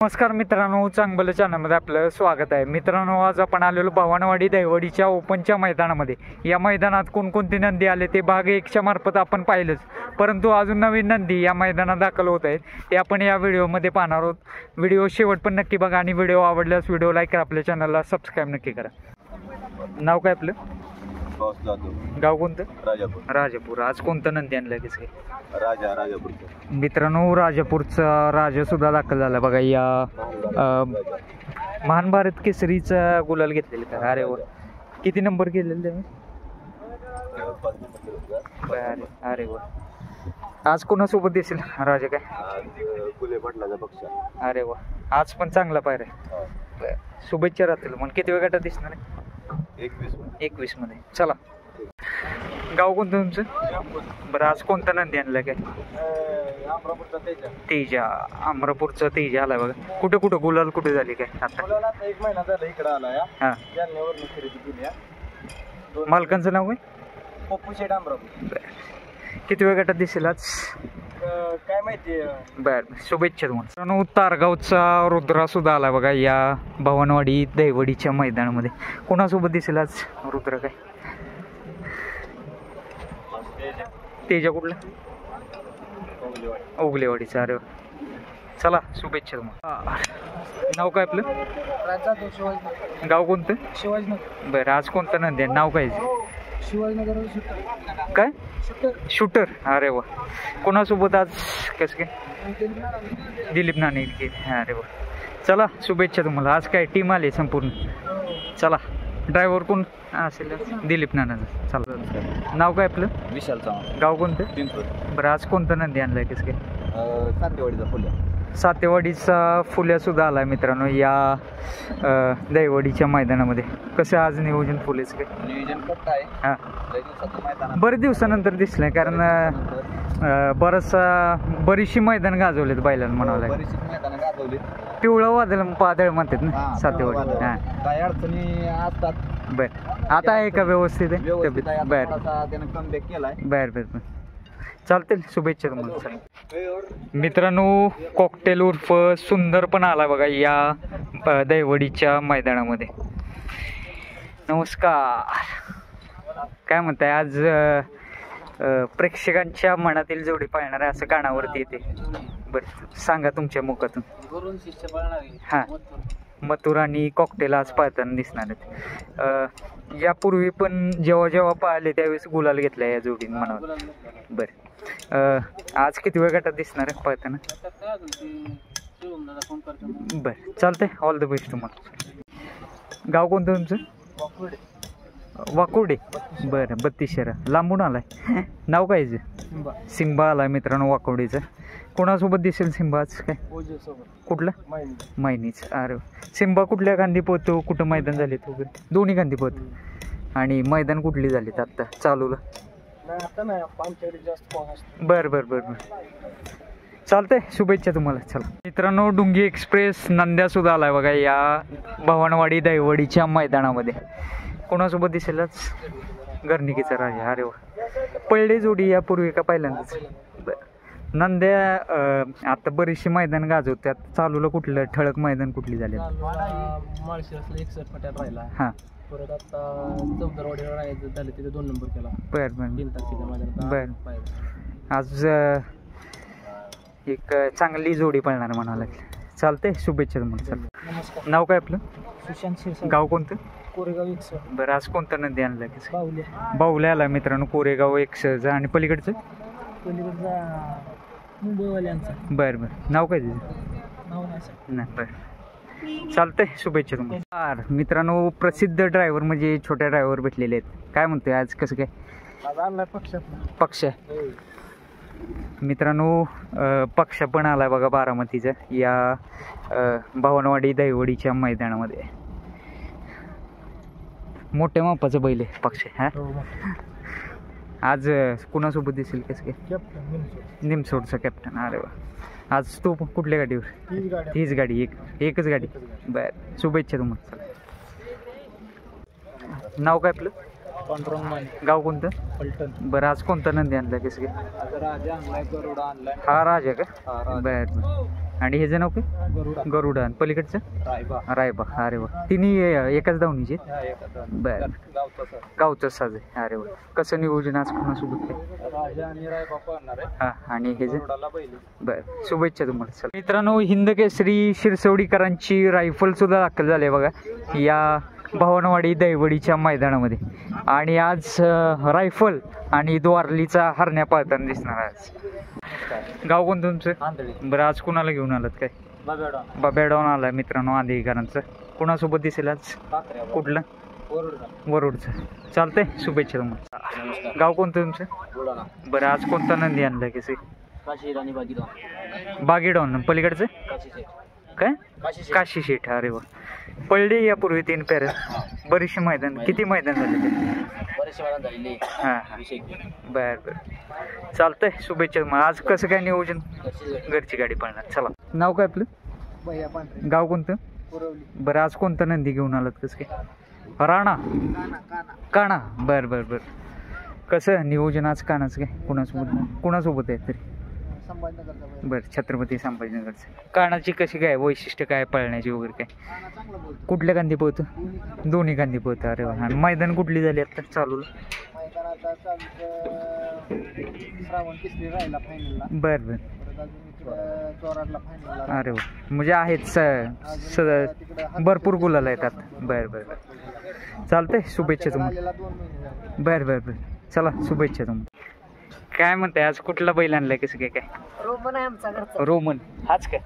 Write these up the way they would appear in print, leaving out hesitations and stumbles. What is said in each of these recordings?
नमस्कार मित्रांनो, चांगलं चॅनलमध्ये आपलं स्वागत आहे. मित्रांनो, आज आपण आलेलो भवानवाडी दहिवडीच्या ओपनच्या मैदानामध्ये. या मैदानात कोणकोणती नंदी आले ते भाग 1च्या मार्फत आपण पाहिलंच, परंतु अजून नवीन नंदी या मैदानात दाखल होत आहेत ते आपण या व्हिडिओमध्ये पाहणार आहोत. व्हिडिओ शेवट पण नक्की बघा आणि व्हिडिओ आवडल्यास व्हिडिओ लाईक करा, आपल्या चॅनलला सबस्क्राईब नक्की करा. नाव काय आपलं? गाव कोणतं? राजापूर. राजापूर. आज कोणतं नंदी आणलं कसं? राजापूरचं. मित्रांनो, राजापूरचा राजा सुद्धा दाखल झाला बघा. या महान भारत केसरीचा गुलाल घेतलेला का? अरे वा, किती नंबर केलेले? अरे वा, आज कोणासोबत दिसेल राजा? काय फुले पाटलाचा पक्ष. अरे वा, आज पण चांगला पायर आहे. शुभेच्छा राहतील. मग किती वेळ गटात दिसणार आहे? 21 मध्ये. चला, गाव कोणतं तुमचं? बरं, आज कोणता नंदी आणलं? काय तेजा. अमरापूरचा तेजा आलाय बघा. कुठं कुठं गुलाल कुठे झाली? काय आता 1 महिना झाला इकडे आलाय. हा, खरेदी केली. मालकांचं नाव आहे? पप्पू शेठ अमरापूर. किती वेळ गटात दिसेल आज? काय माहिती. बरं, शुभेच्छा तुम्हाला. तारगावचा रुद्रा सुद्धा आला बघा या भवानवाडी दहिवडीच्या मैदानामध्ये. कोणासोबत दिसेल आज रुद्र? काय तेजा कुठला? उगलेवाडीचा. अरे चला, शुभेच्छा तुम्हाला. नाव काय आपलं? गाव कोणतं? शिवाजीनगर. बरं, आज कोणतं नंदी आहे? नाव काय? शिवाजीनगर. काय शूटर? अरे वा, कोणासोबत आज? कसं काय? दिलीप नाणे. अरे वा, चला, शुभेच्छा तुम्हाला. आज काय टीम आली संपूर्ण? चला, ड्रायव्हर कोण असेल? दिलीप नानाचं. चला, नाव काय आपलं? विशाल चव्हाण. गाव कोणतं? पिंपळ. बरं, आज कोणतं नंदी आणलंय? कसं काय? सातेवाडीचा फुल्या. सातेवाडीचा फुल्या सुद्धा आलाय मित्रांनो या दहिवडीच्या मैदानामध्ये. कसं आज नियोजन फुलेचं? काय नियोजन कसं आहे? हां, बरेच दिवसानंतर दिसलंय, कारण बरीचशी मैदान गाजवलेत बैलांना म्हणावं लागेल. पिवळं वादळ पादळ म्हणतात ना सातेवाडी. हां, काय अडचणी असतात. बरं, आता आहे का व्यवस्थित? आहे बरं. त्यानं कमबॅक केलाय. बरं, चालतील. शुभेच्छा तुम्हाला. मित्रांनो, कॉकटेल उर्फ सुंदर पण आला बघा या दहिवडीच्या मैदानामध्ये. नमस्कार. काय म्हणताय आज? प्रेक्षकांच्या मनातील जोडी पाळणार आहे असं कानावरती येते. बरं, सांगा तुमच्या मुखातून. हां, मथुर आणि कॉकटेल आज पाळताना दिसणार आहेत. यापूर्वी पण जेव्हा पाहिले त्यावेळेस गुलाल घेतला या जोडीने म्हणावं. बरं, आज किती वेळ गटात दिसणार आहे पाळताना? बरं, चालतंय. ऑल द बेस्ट तुम्हाला. गाव कोणतं तुमचं? वाकुर्डे. बरं, 32 लांबून आलाय. नाव काय? सिंबा आलाय मित्रांनो वाकुर्डेचं. कोणासोबत दिसेल सिंबा आज? काय कुठलं? मैनीच. अरे, सिंबा कुठल्या गांधी पोहतो? कुठं मैदान झालेत वगैरे? दोन्ही गांधी पोहतो. आणि मैदान कुठली झालीत आत्ता चालूला? बरं, चालतंय. शुभेच्छा तुम्हाला. चला मित्रांनो, डुंगी एक्सप्रेस नंद्या सुद्धा आलाय बघा या भवानवाडी दहिवडीच्या मैदानामध्ये. कोणासोबत दिसेल आज? गर्निकीचा राजा. अरे वा, पहिले जोडी यापूर्वी का पहिल्यांदाच? नंद्या आता बरीचशी मैदान गाजवतात. चालूला कुठलं ठळक मैदान कुठली झाली? हां, परत आता चौदरवाडीला राहायचं झालं, तिथे 2 नंबर केला. बरं. आज एक चांगली जोडी पळणार म्हणावं लागेल. चालतंय, शुभेच्छा तुम्हाला. चला, नाव काय आपलं? सुशांत शिरसाट. गाव कोणतं? कोरेगाव 1. बरं, आज कोणतं नंदी आणलं? बाहुल्या. बाहुल्या आला मित्रांनो कोरेगाव 1. आणि पलीकडचं? मुंबईवाल्यांचा. बरं, नाव काय तिचं? नाही. बरं, चालतंय. शुभेच्छा तुम्हाला. मित्रांनो, प्रसिद्ध ड्रायव्हर म्हणजे छोट्या ड्रायव्हर भेटलेले आहेत. काय म्हणतोय आज? कसं काय? पक्ष मित्रांनो, पक्ष पण आलाय बघा बारामतीचा या भवानवाडी दहिवडीच्या मैदानामध्ये. मोठ्या मापाचं बैल आहे पक्ष. हा, आज कुणासोबत दिसेल? कसं काय? निमसोडचा कॅप्टन. अरे वा, आज तो कुठल्या गाडीवर? हीच गाडी. एकच गाडी. बरं, शुभेच्छा तुम्हाला. नाव काय आपलं? पांडुरंग माने. गाव कोणतं? पलटण. बरं आज कोणता नंदी आणला कसं काय? आज राजा आणलाय, गरुडा आणलाय. हा राजा का? हा, राजा. बर. आणि हे जे नाव काय? गरुडा. गरुडा. आणि पलीकडचं? रायबा. रायबा. अरे वा, तिन्ही एकाच धावणीचे? हा, एकाच. बर. गावचा सर. गावचं साज आहे. अरे वा, कसं नियोजन आज कोणासोबत काय? राजा आणि रायबा पळणार आहे. हा, आणि हे जे? गरुडाला पहिली. बर, शुभेच्छा तुम्हाला. चला मित्रांनो, हिंद केसरी शिरसवडीकरांची रायफल सुद्धा दाखल झाली बघा या भवनवाडी दैवडीच्या मैदानामध्ये. आणि आज रायफल आणि द्वारलीचा हरण्या पाळताना दिसणार आज. गाव कोणतं तुमचं? आंधळी. बरं आज कुणाला घेऊन आलात काय? बाबेडा. बाबेडावून आलाय मित्रांनो आंधळीकरांचं. कुणासोबत दिसेल आज? काकऱ्या. कुठलं? वरुडा. वरुडचं. चालतंय, शुभेच्छा तुम्हाला. नमस्कार. गाव कोणतं तुमचं? बुलढाणा. बरं आज कोणता नंदी आणलाय कसे? काशी राणी बागीला. बागेडावून. पलीकडचं काशी शेठ. काय? काशी शेठ. काशी शेठ. अरे वा, पडली यापूर्वी 3 पेर. बरीचशी मैदान. किती मैदान झाले ते? बरेचसे मैदान झालेले. हां हां. विषय. बरं बरं, चालतंय, शुभेच्छा तुम्हाला. आज कसं काय नियोजन? घरची गाडी पळणार. चला, नाव काय आपलं? भैया पांढरे. गाव कोणतं? पुरवली. बरं आज कोणता नंदी घेऊन आलात कसं काय? राणा. काणा. बरं बरं बरं, कसं नियोजन आज कानाचं काय? कुणासोबत आहे तरी? संभाजीनगरचा. बरं, छत्रपती संभाजीनगरचं. कानाची कशी काय वैशिष्ट्य काय पळण्याची वगैरे काय? कुठल्या गांधी पोहतं? दोन्ही गांधी पोहतं. अरे वा. आणि मैदान कुठली झाली आता चालू? मैदानाचा श्रावण किसरी राहिला फायनलला. बरं बरं. परत अजून इकडं चोराडला फायनलला. अरे वा, म्हणजे आहेत भरपूर गुलाल आहेत आता. बरं बरं बरं, चालतंय, शुभेच्छा तुम्हाला. 2 महिने झाले. बरं बरं बरं, चला, शुभेच्छा तुम्हाला. काय म्हणताय आज कुठला बैल आणलाय कसं काय? काय रोमन आहे आमचा घरचा. रोमन. हाच काय?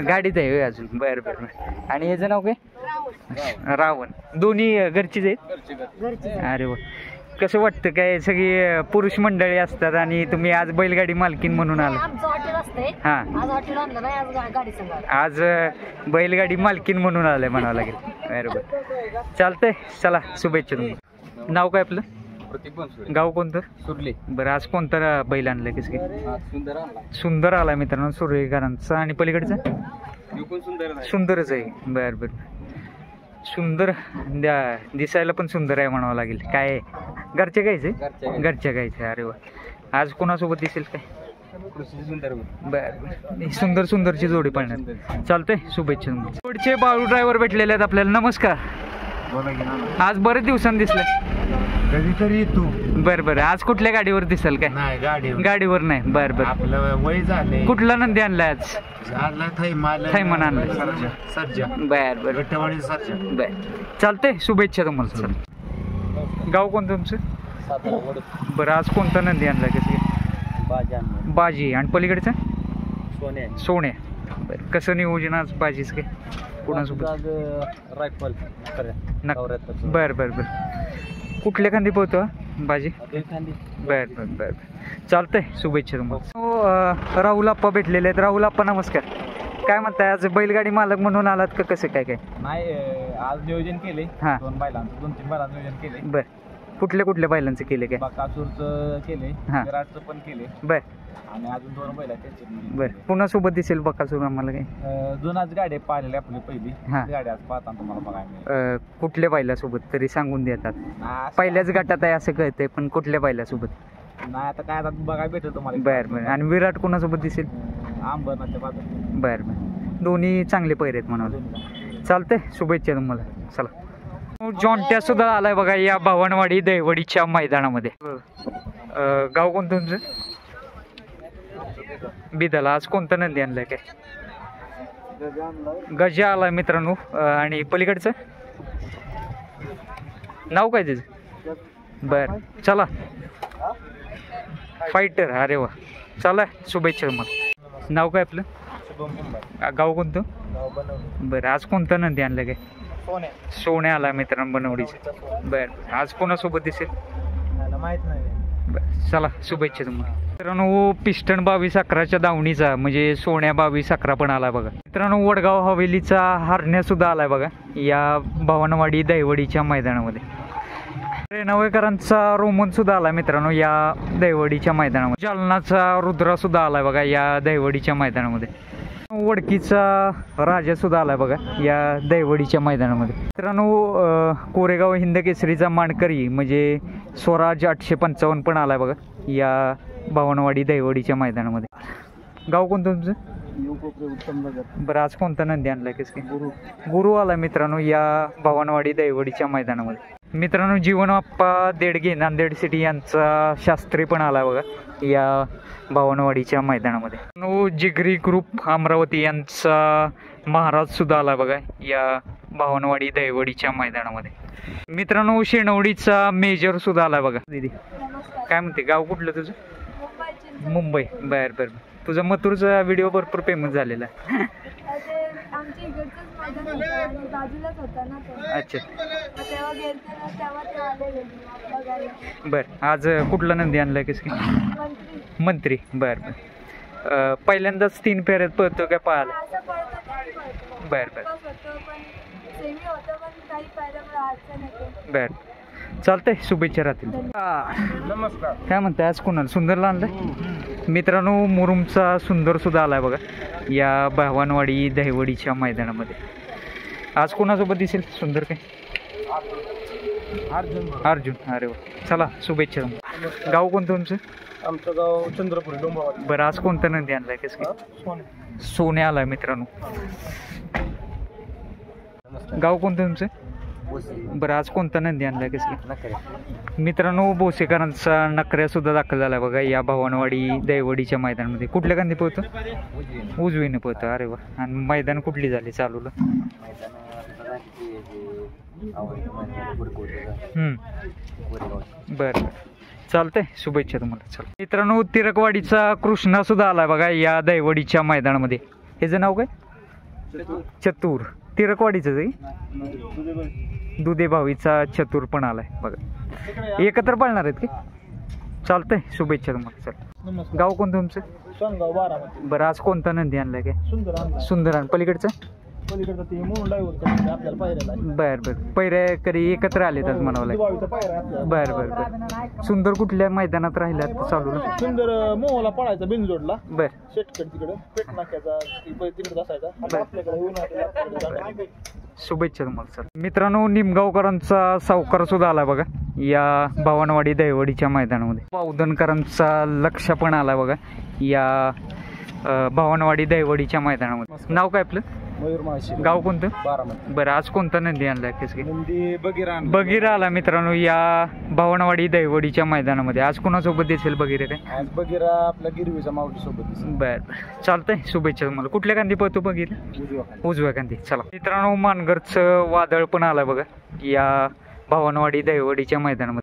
गाडीत आहे होय अजून. बरं बरं बरं. आणि ह्याचं नाव काय? रावण. दोन्ही घरचीच आहेत? अरे वा, कसं वाटतं काय? सगळी पुरुष मंडळी असतात आणि तुम्ही आज बैलगाडी मालकीन म्हणून आला? हां, आज बैलगाडी मालकीन म्हणून आलाय म्हणावं लागेल. बरोबर, चालतंय, चला, शुभेच्छा तुम्हाला. नाव काय आपलं? गाव कोणतं? सुरले. बरं आज कोणता बैल आणलाय कसं काय? सुंदर आणला. सुंदर आलाय मित्रांनो सुरेकरांचा. आणि पलीकडचा? सुंदरच आहे. बरं बरं, सुंदर दिसायला पण सुंदर आहे म्हणावं लागेल. काय आहे? घरच्या गायचे? घरच्या गायचे. अरे वा, आज कोणासोबत दिसेल काय? बरं, सुंदरची जोडी पळणार. चालतंय, शुभेच्छा तुम्हाला. पुढचे बाळू ड्रायव्हर भेटलेले आहेत आपल्याला. नमस्कार. आज बरेच दिवसांनी दिसले. कधीतरी तू. बरं बरं, आज कुठल्या गाडीवर दिसेल काय? नाही, गाडीवर नाही. बरं बरं, आपलं वय झाले. कुठला नंदी आणलाय आज? थैमान आणलाय. सर्जा. बरं बरं, विठ्ठवाडी सर्जा. बरं, चालतंय, शुभेच्छा तुम्हाला. चल, गाव कोणतं तुमचं? बरं आज कोणता नंदी आणलाय कसं? बाजी. आणि पलीकडचं? सोन्या. बरं, कसं नियोजन आज बाजीच काय? कुणासोबत? रायफल. बरं बरं बरं, कुठल्या खांदी पोहतो बाजी? बरं बरं बरं, चालतंय, शुभेच्छा तुम्हाला. राहुल आप्पा भेटलेले आहेत. राहुल आप्पा नमस्कार. काय म्हणताय आज बैलगाडी मालक म्हणून आलात का कसं काय? काय नाही, आज नियोजन केले. हां. 2 बैलांचं 2-3 बैलांचं नियोजन केले. बरं, कुठल्या बैलांचं केले काय? बकासूरचं केले. हां. विराटचं पण केले. बरं आणि अजून 2 बैल आहेत त्यांचे. बरं, पुन्हा सोबत दिसेल बकासूर आम्हाला काय? जुनाच गाडी पाहिलेली आपली पहिली. हां. गाडी आज पाहताना तुम्हाला बघायला. कुठल्या बैलासोबत तरी सांगून देतात? मिळेल. पहिल्याच गटात आहे असं कळतंय, पण कुठल्या बैलासोबत? नाही, आता काय आता बघायला भेटेल तुम्हाला. बरं बरं, आणि विराट कुणासोबत दिसेल? अंबरनाथच्या बाजूला. बरं बरं, दोन्ही चांगले पैरे आहेत म्हणाले. चालतंय, शुभेच्छा तुम्हाला. चला, जॉन्ट्या सुद्धा आलाय बघा या भवनवाडी दैवडीच्या मैदानामध्ये. गाव कोणतं तुमचं? बिदाला. आज कोणता नंदी आणलाय काय? गजा आलाय मित्रांनो. आणि पलीकडचं नाव काय त्याचं? बरं, चला, फायटर. अरे वा, चला, शुभेच्छा तुम्हाला. नाव काय आपलं? गाव कोणतं? बरं, आज कोणता नंदी आणलं काय? सोन्या आला मित्रांनो बनवडीचं. बरं, आज कोणासोबत दिसेल? माहित नाही. बरं, चला, शुभेच्छा तुम्हाला. मित्रांनो पिस्टन 22-11च्या दावणीचा म्हणजे सोन्या 22-11 पण आलाय बघा. मित्रांनो वडगाव हवेलीचा हरण्या सुद्धा आलाय बघा या भवनवाडी दैवडीच्या मैदानामध्ये. रेणावळकरांचा रोमन सुद्धा आलाय मित्रांनो या दैवडीच्या मैदानामध्ये. जालनाचा रुद्रा सुद्धा आलाय बघा या दैवडीच्या मैदानामध्ये. वडकीचा राजा सुद्धा आलाय बघा या दैवडीच्या मैदानामध्ये. मित्रांनो कोरेगाव हिंद केसरीचा मानकरी म्हणजे स्वराज 855 पण आलाय बघा या भावनवाडी दैवडीच्या मैदानामध्ये. गाव कोणतं तुमचं? बरं, आज कोणता नंदी आणलाय कसं काय? गुरु आला मित्रांनो या भावनवाडी दैवडीच्या मैदानामध्ये. मित्रांनो जीवनप्पा देडगे नांदेड सिटी यांचा शास्त्री पण आला बघा या भावनवाडीच्या मैदानामध्ये. जिगरी ग्रुप अमरावती यांचा महाराज सुद्धा आला बघा या भावनवाडी दैवडीच्या मैदानामध्ये. मित्रांनो शेणवडीचा मेजर सुद्धा आला बघा. दीदी काय म्हणते, गाव कुठलं तुझं? मुंबई. बर बर. तुझा मथुरचा व्हिडिओ भरपूर फेमस झालेला आहे. अच्छा बर. आज कुठला नंदी आणलाय कसं? मंत्री. बर बर. पहिल्यांदाच 3 फेऱ्यात पळतो काय पाहायला? बर बर बर. चालतंय, शुभेच्छा राहतील. नमस्कार. काय म्हणताय, आज कोणाला सुंदरला आणलाय? मित्रांनो मुरुमचा सुंदर सुद्धा आलाय बघा या भावनवाडी दहिवडीच्या मैदानामध्ये. आज कोणासोबत दिसेल सुंदर? काय अर्जुन. अरे वा, चला शुभेच्छा. गाव कोणतं तुमचं? आमचं गाव चंद्रपूर डोंबावाडी. बरं, आज कोणता नंदी आणलाय कसं काय? सोने आलाय मित्रांनो. गाव कोणतं तुमचं? बरं, आज कोणता नंदी आणलाय कसं काय? मित्रांनो बोसेकरांचा नकऱ्या सुद्धा दाखल झाला बघा या भावनवाडी दैवडीच्या मैदानामध्ये. कुठल्या गांधी पळतो? उजवीने पळतो. अरे वा. आणि मैदान कुठली झाली चालूला? बरं चालतंय, शुभेच्छा तुम्हाला. चला मित्रांनो तिरकवाडीचा कृष्णा सुद्धा आलाय बघा या दैवडीच्या मैदानामध्ये. ह्याचं नाव काय? चतुर. तिरकवाडीचं आहे. दुधे भावीचा चतुर पण आलाय बघा. एकत्र पाळणार आहेत की? चालतंय, शुभेच्छा तुम्हाला. चला गाव कोणतं तुमचं? बरं, आज कोणता नंदी आणलाय काय? सुंदर. आणि पलीकडचं? बर बर. पैरेकरी एकत्र आलेत आज म्हणावं लागेल. बर बर बर. सुंदर कुठल्या मैदानात राहिला चालू? सुंदर मोहला पळायचा बिनजोडला. बर. शेटकड तिकडे पेट नाक्याचा तिकडे असायचा. आपल्याकडे शुभेच्छा तुम्हाला. सर मित्रांनो निमगावकरांचा सावकार सुद्धा आला बघा या भावनवाडी दैवडीच्या मैदानामध्ये. पावदनकरांचा लक्ष पण आला बघा या भावनवाडी दैवडीच्या मैदानामध्ये. नाव काय आपलं? मयूर माळशी. गाव कोणतं? बारामती. बरं, आज कोणता नंदी आणलाय कसं? नंदी बगीरा आला मित्रांनो या भावनवाडी दैवडीच्या मैदानामध्ये. आज कोणासोबत दिसेल बगीरे काय? आज बगीरा आपल्या गिरवीच्या मावटी सोबत. बर चालतंय, शुभेच्छा तुम्हाला. कुठल्या गांधी पळतो बगीरा? उजव्या गांधी. चला मित्रांनो मानगरचं वादळ पण आला बघा या भावनवाडी दैवडीच्या मैदानामध्ये.